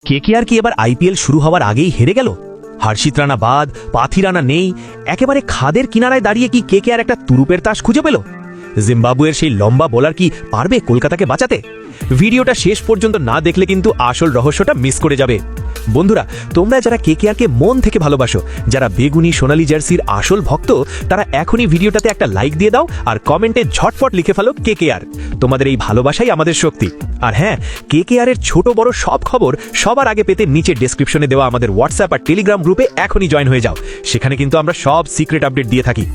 KKR কি এবার IPL শুরু হওয়ার আগেই হেরে গেল? হর্ষিত রানা বাদ, পাথি রানা নেই, একেবারে খাদের কিনারায় দাঁড়িয়ে কি কেকেআর একটা তুরুপের তাস খুঁজে পেল? জিম্বাবুয়ের সেই লম্বা বোলার কি পারবে কলকাতাকে বাঁচাতে? ভিডিওটা শেষ পর্যন্ত না দেখলে কিন্তু আসল রহস্যটা মিস করে যাবে। বন্ধুরা, তোমরা যারা কেকেআরকে মন থেকে ভালোবাসো, যারা বেগুনি সোনালী জার্সির আসল ভক্ত, তারা এখনই ভিডিওটাতে একটা লাইক দিয়ে দাও আর কমেন্টে ঝটপট লিখে ফেলো কেকেআর। তোমাদের এই ভালোবাসাই আমাদের শক্তি। আর হ্যাঁ, কেকেআরের ছোট বড় সব খবর সবার আগে পেতে নিচে ডেসক্রিপশনে দেওয়া আমাদের হোয়াটসঅ্যাপ আর টেলিগ্রাম গ্রুপে এখনই জয়েন হয়ে যাও। সেখানে কিন্তু আমরা সব সিক্রেট আপডেট দিয়ে থাকি।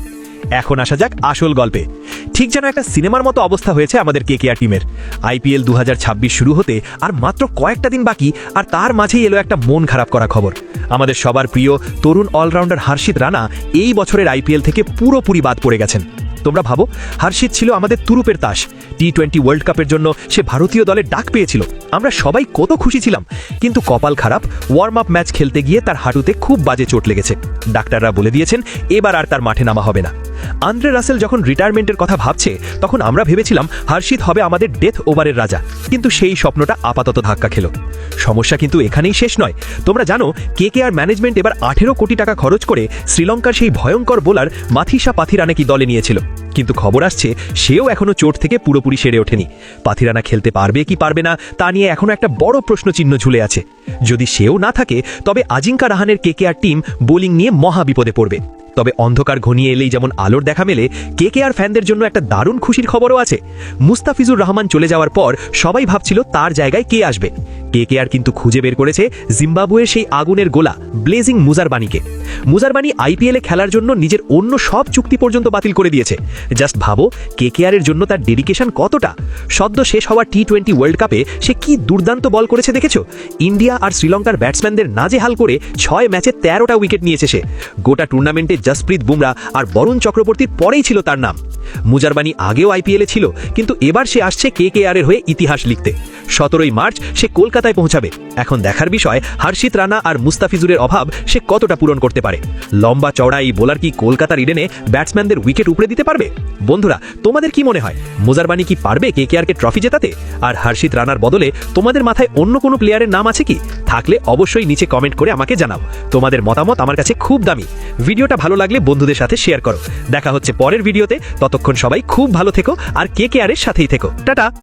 এখন আসা যাক আসল গল্পে। ঠিক যেন একটা সিনেমার মতো অবস্থা হয়েছে আমাদের কেকেআর টিমের। আইপিএল 2026 শুরু হতে আর মাত্র কয়েকটা দিন বাকি, আর তার মাঝেই এলো একটা মন খারাপ করা খবর। আমাদের সবার প্রিয় তরুণ অলরাউন্ডার হর্ষিত রানা এই বছরের আইপিএল থেকে পুরোপুরি বাদ পড়ে গেছেন। তোমরা ভাবো, হর্ষিত ছিল আমাদের তুরুপের তাস। টি-20 ওয়ার্ল্ড কাপের জন্য সে ভারতীয় দলের ডাক পেয়েছিল। আমরা সবাই কত খুশি ছিলাম। কিন্তু কপাল খারাপ, ওয়ার্ম আপ ম্যাচ খেলতে গিয়ে তার হাঁটুতে খুব বাজে চোট লেগেছে। ডাক্তাররা বলে দিয়েছেন এবার আর তার মাঠে নামা হবে না। আন্দ্রে রাসেল যখন রিটায়ারমেন্টের কথা ভাবছে, তখন আমরা ভেবেছিলাম হর্ষিত হবে আমাদের ডেথ ওভারের রাজা। কিন্তু সেই স্বপ্নটা আপাতত ধাক্কা খেল। সমস্যা কিন্তু এখানেই শেষ নয়। তোমরা জানো, কেকেআর ম্যানেজমেন্ট এবার 18 কোটি টাকা খরচ করে শ্রীলঙ্কার সেই ভয়ঙ্কর বোলার মাথিসা পাথিরানাকে দলে নিয়েছিল। কিন্তু খবর আসছে সেও এখনো চোট থেকে পুরোপুরি সেরে ওঠেনি। পাথিরানা খেলতে পারবে কি পারবে না তা নিয়ে এখনো একটা বড় প্রশ্নচিহ্ন ঝুলে আছে। যদি সেও না থাকে, তবে আজিঙ্কা রাহানের কেকেআর টিম বোলিং নিয়ে মহা বিপদে পড়বে। তবে অন্ধকার ঘনিয়ে এলেই যেমন আলোর দেখা মেলে, কেকেআর ফ্যানদের জন্য একটা দারুণ খুশির খবরও আছে। মুস্তাফিজুর রহমান চলে যাওয়ার পর সবাই ভাবছিল তার জায়গায় কে আসবে। কেকেআর কিন্তু খুঁজে বের করেছে জিম্বাবুয়ের সেই আগুনের গোলা ব্লেজিং মুজারবানিকে। মুজারবানি আইপিএলে খেলার জন্য নিজের অন্য সব চুক্তি পর্যন্ত বাতিল করে দিয়েছে। জাস্ট ভাবো, কেকেআরের জন্য তার ডেডিকেশন কতটা। সদ্য শেষ হওয়া টি-20 ওয়ার্ল্ড কাপে সে কি দুর্দান্ত বল করেছে দেখেছো? ইন্ডিয়া আর শ্রীলঙ্কার ব্যাটসম্যানদের নাজেহাল করে 6 ম্যাচে 13টা উইকেট নিয়েছে সে। গোটা টুর্নামেন্টে জসপ্রীত বুমরা আর বরুণ চক্রবর্তীর পরেই ছিল তার নাম। মুজারবানি আগেও আইপিএলে ছিল, কিন্তু এবার সে আসছে কেকেআর এর হয়ে ইতিহাস লিখতে। 17ই মার্চ সে কলকাতায় পৌঁছাবে। এখন দেখার বিষয়, হর্ষিত রানা আর মুস্তাফিজুরের অভাব সে কতটা পূরণ করতে পারে। লম্বা চওড়া এই বোলার কি কলকাতার ইডেনে ব্যাটসম্যানদের উইকেট উপড়ে দিতে পারবে? বন্ধুরা, তোমাদের কি মনে হয়, মুজারবানি কি পারবে কেকেআরকে ট্রফি জেতাতে? আর হর্ষিত রানার বদলে তোমাদের মাথায় অন্য কোনো প্লেয়ারের নাম আছে কি? থাকলে অবশ্যই নিচে কমেন্ট করে আমাকে জানাও। তোমাদের মতামত আমার কাছে খুব দামি। ভিডিওটা ভালো লাগলে বন্ধুদের সাথে শেয়ার করো। দেখা হচ্ছে পরের ভিডিওতে। ততক্ষণ সবাই খুব ভালো থেকো আর কেকেআর এর সাথেই থেকো। টাটা।